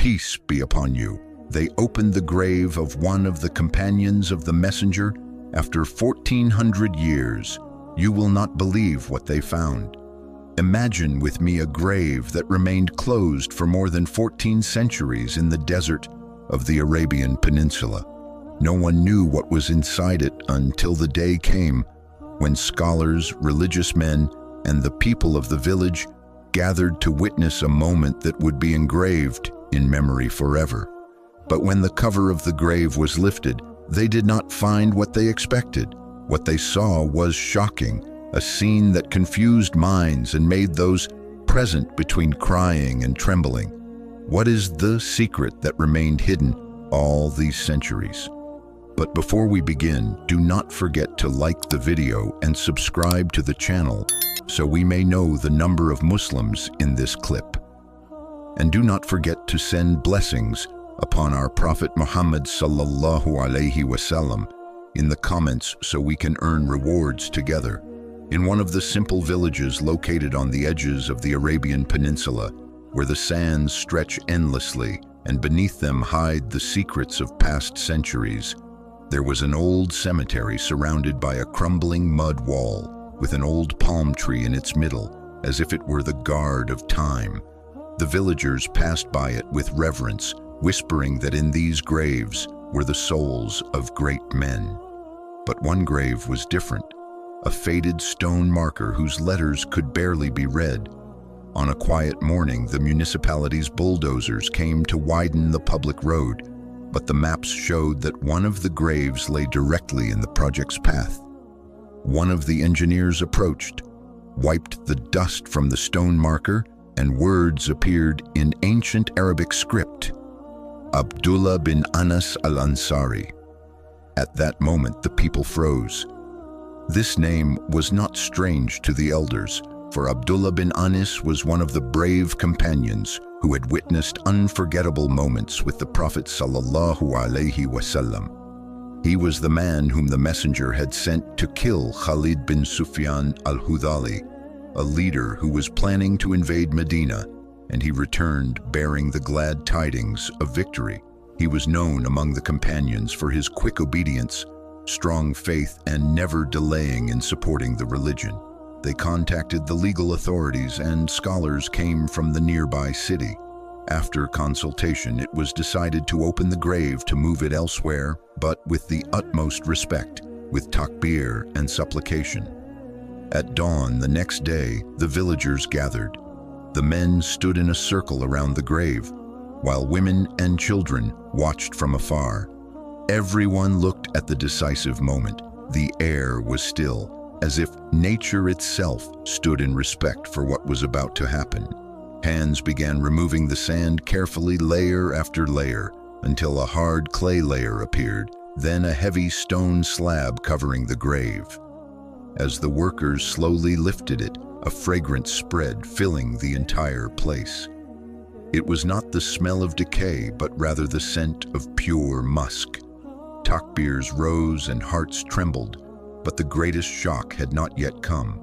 "Peace be upon you." They opened the grave of one of the companions of the messenger after 1400 years. You will not believe what they found. Imagine with me a grave that remained closed for more than 14 centuries in the desert of the Arabian Peninsula. No one knew what was inside it until the day came when scholars, religious men, and the people of the village gathered to witness a moment that would be engraved in memory forever. But when the cover of the grave was lifted, they did not find what they expected. What they saw was shocking, a scene that confused minds and made those present between crying and trembling. What is the secret that remained hidden all these centuries? But before we begin, do not forget to like the video and subscribe to the channel so we may know the number of Muslims in this clip. And do not forget to send blessings upon our Prophet Muhammad sallallahu alaihi wasallam in the comments so we can earn rewards together. In one of the simple villages located on the edges of the Arabian Peninsula, where the sands stretch endlessly and beneath them hide the secrets of past centuries, there was an old cemetery surrounded by a crumbling mud wall with an old palm tree in its middle, as if it were the guard of time. The villagers passed by it with reverence, whispering that in these graves were the souls of great men. But one grave was different, a faded stone marker whose letters could barely be read. On a quiet morning, the municipality's bulldozers came to widen the public road, but the maps showed that one of the graves lay directly in the project's path. One of the engineers approached, wiped the dust from the stone marker, and words appeared in ancient Arabic script: Abdullah bin Anas al-Ansari. At that moment, the people froze. This name was not strange to the elders, for Abdullah bin Anas was one of the brave companions who had witnessed unforgettable moments with the Prophet sallallahu alaihi wasallam. He was the man whom the messenger had sent to kill Khalid bin Sufyan al-Hudali, a leader who was planning to invade Medina, and he returned bearing the glad tidings of victory. He was known among the companions for his quick obedience, strong faith, and never delaying in supporting the religion. They contacted the legal authorities, and scholars came from the nearby city. After consultation, it was decided to open the grave to move it elsewhere, but with the utmost respect, with takbir and supplication. At dawn the next day, the villagers gathered. The men stood in a circle around the grave, while women and children watched from afar. Everyone looked at the decisive moment. The air was still, as if nature itself stood in respect for what was about to happen. Hands began removing the sand carefully, layer after layer, until a hard clay layer appeared, then a heavy stone slab covering the grave. As the workers slowly lifted it, a fragrance spread, filling the entire place. It was not the smell of decay, but rather the scent of pure musk. Takbirs rose and hearts trembled, but the greatest shock had not yet come.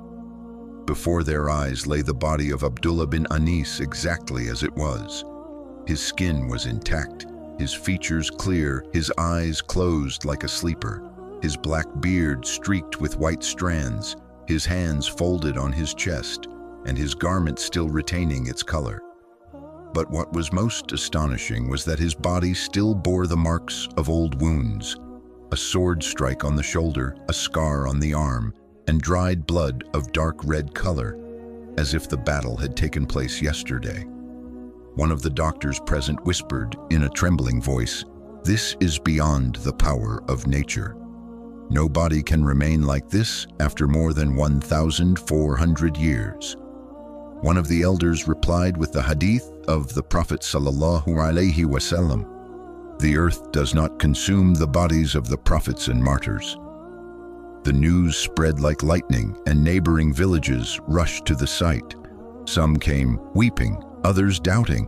Before their eyes lay the body of Abdullah bin Anas exactly as it was. His skin was intact, his features clear, his eyes closed like a sleeper, his black beard streaked with white strands, his hands folded on his chest, and his garment still retaining its color. But what was most astonishing was that his body still bore the marks of old wounds, a sword strike on the shoulder, a scar on the arm, and dried blood of dark red color, as if the battle had taken place yesterday. One of the doctors present whispered in a trembling voice, "This is beyond the power of nature. No body can remain like this after more than 1,400 years." One of the elders replied with the hadith of the Prophet sallallahu alaihi wasallam, "The earth does not consume the bodies of the prophets and martyrs." The news spread like lightning, and neighboring villages rushed to the site. Some came weeping, others doubting,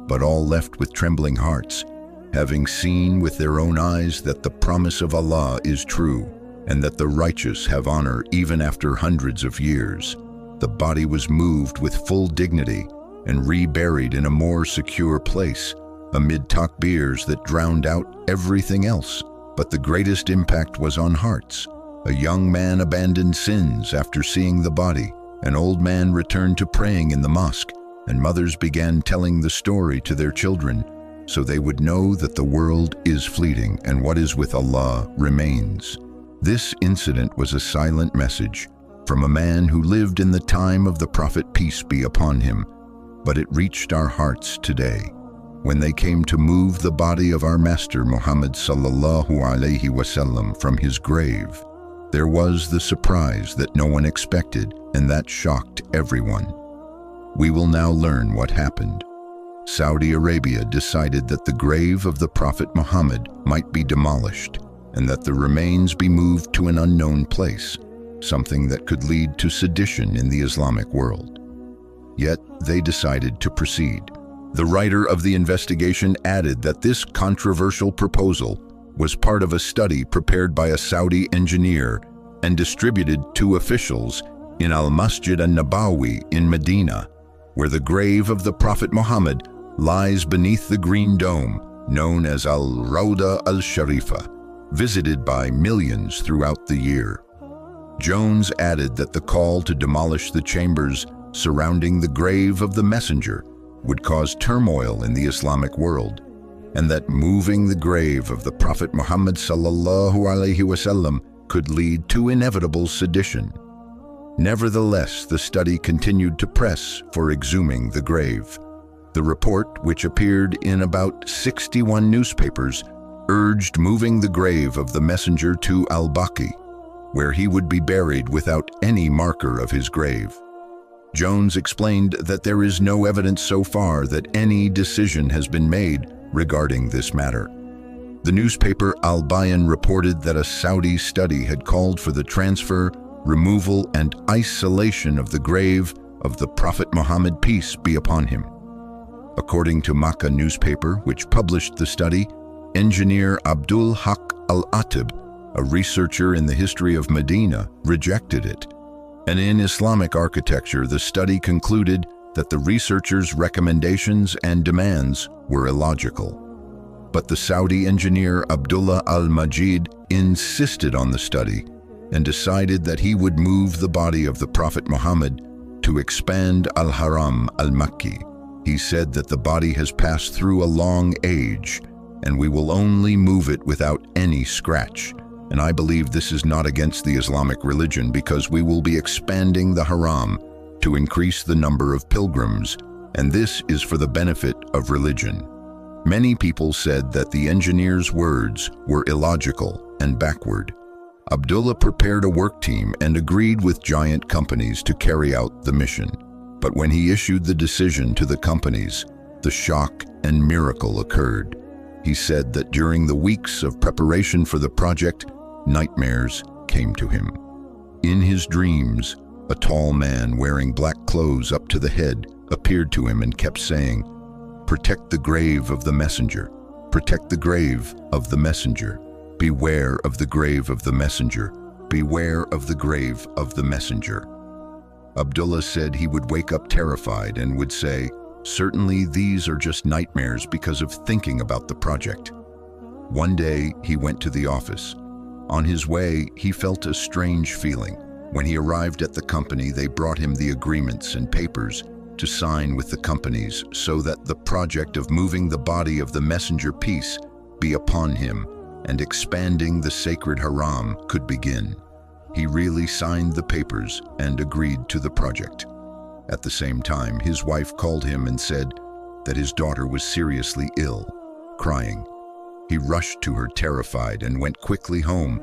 but all left with trembling hearts, having seen with their own eyes that the promise of Allah is true, and that the righteous have honor even after hundreds of years. The body was moved with full dignity and reburied in a more secure place, amid takbirs that drowned out everything else. But the greatest impact was on hearts. A young man abandoned sins after seeing the body. An old man returned to praying in the mosque, and mothers began telling the story to their children, so they would know that the world is fleeting and what is with Allah remains. This incident was a silent message from a man who lived in the time of the Prophet, peace be upon him, but it reached our hearts today. When they came to move the body of our Master Muhammad sallallahu alaihi wasallam from his grave, there was the surprise that no one expected, and that shocked everyone. We will now learn what happened. Saudi Arabia decided that the grave of the Prophet Muhammad might be demolished and that the remains be moved to an unknown place, something that could lead to sedition in the Islamic world. Yet they decided to proceed. The writer of the investigation added that this controversial proposal was part of a study prepared by a Saudi engineer and distributed to officials in Al-Masjid an-Nabawi in Medina, where the grave of the Prophet Muhammad lies beneath the green dome known as Al-Rawda al-Sharifa, visited by millions throughout the year. Jones added that the call to demolish the chambers surrounding the grave of the messenger would cause turmoil in the Islamic world, and that moving the grave of the Prophet Muhammad sallallahu alaihi wasallam could lead to inevitable sedition. Nevertheless, the study continued to press for exhuming the grave. The report, which appeared in about 61 newspapers, urged moving the grave of the messenger to al-Baqi, where he would be buried without any marker of his grave. Jones explained that there is no evidence so far that any decision has been made regarding this matter. The newspaper Al-Bayan reported that a Saudi study had called for the transfer, removal, and isolation of the grave of the Prophet Muhammad, peace be upon him. According to Makkah newspaper, which published the study, engineer Abdul Haq al-Atib, a researcher in the history of Medina, rejected it. And in Islamic architecture, the study concluded that the researchers' recommendations and demands were illogical. But the Saudi engineer Abdullah al-Majid insisted on the study and decided that he would move the body of the Prophet Muhammad to expand al-Haram al-Makki. He said that the body has passed through a long age and we will only move it without any scratch. And I believe this is not against the Islamic religion, because we will be expanding the Haram to increase the number of pilgrims, and this is for the benefit of religion. Many people said that the engineer's words were illogical and backward. Abdullah prepared a work team and agreed with giant companies to carry out the mission. But when he issued the decision to the companies, the shock and miracle occurred. He said that during the weeks of preparation for the project, nightmares came to him. In his dreams, a tall man wearing black clothes up to the head appeared to him and kept saying, "Protect the grave of the messenger. Protect the grave of the messenger. Beware of the grave of the messenger. Beware of the grave of the messenger." Abdullah said he would wake up terrified and would say, "Certainly these are just nightmares because of thinking about the project." One day, he went to the office. On his way, he felt a strange feeling. When he arrived at the company, they brought him the agreements and papers to sign with the companies so that the project of moving the body of the messenger, peace be upon him, and expanding the sacred Haram could begin. He really signed the papers and agreed to the project. At the same time, his wife called him and said that his daughter was seriously ill, crying. He rushed to her terrified and went quickly home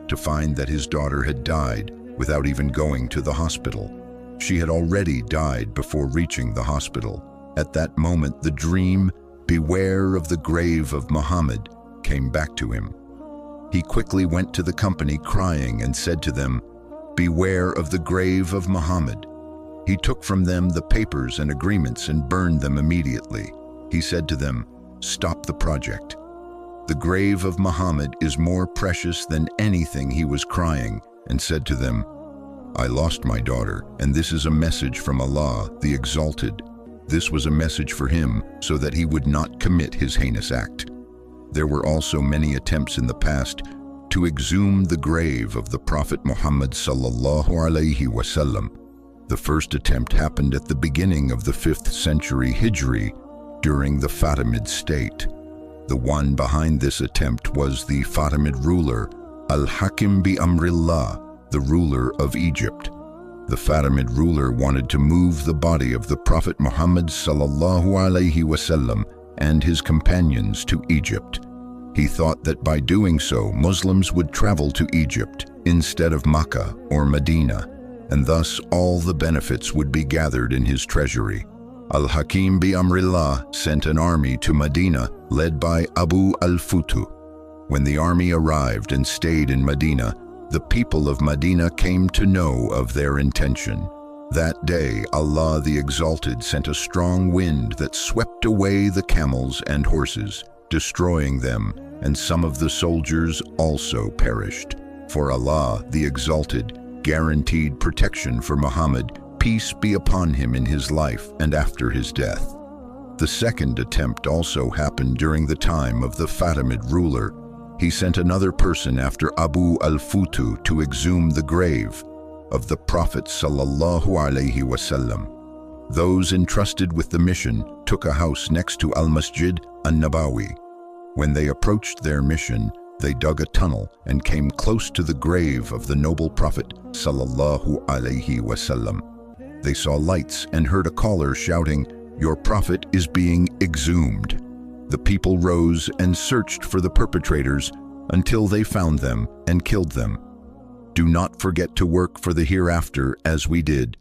to find that his daughter had died without even going to the hospital. She had already died before reaching the hospital. At that moment, the dream, "Beware of the grave of Muhammad," came back to him. He quickly went to the company crying and said to them, "Beware of the grave of Muhammad." He took from them the papers and agreements and burned them immediately. He said to them, "Stop the project. The grave of Muhammad is more precious than anything," he was crying, and said to them, "I lost my daughter, and this is a message from Allah, the Exalted. This was a message for him so that he would not commit his heinous act. There were also many attempts in the past to exhume the grave of the Prophet Muhammad sallallahu alaihi wasallam. The first attempt happened at the beginning of the 5th century Hijri during the Fatimid state. The one behind this attempt was the Fatimid ruler Al-Hakim bi Amrillah, the ruler of Egypt. The Fatimid ruler wanted to move the body of the Prophet Muhammad sallallahu alaihi wasallam and his companions to Egypt. He thought that by doing so, Muslims would travel to Egypt instead of Makkah or Medina, and thus all the benefits would be gathered in his treasury. Al-Hakim bi Amrillah sent an army to Medina led by Abu al-Futu. When the army arrived and stayed in Medina, the people of Medina came to know of their intention. That day, Allah the Exalted sent a strong wind that swept away the camels and horses, destroying them, and some of the soldiers also perished. For Allah the Exalted guaranteed protection for Muhammad, peace be upon him, in his life and after his death. The second attempt also happened during the time of the Fatimid ruler. He sent another person after Abu al-Futu to exhume the grave of the Prophet sallallahu alaihi wasallam. Those entrusted with the mission took a house next to Al-Masjid an-Nabawi. When they approached their mission, they dug a tunnel and came close to the grave of the noble Prophet sallallahu alaihi wasallam. They saw lights and heard a caller shouting, "Your Prophet is being exhumed." The people rose and searched for the perpetrators until they found them and killed them. Do not forget to work for the hereafter as we did.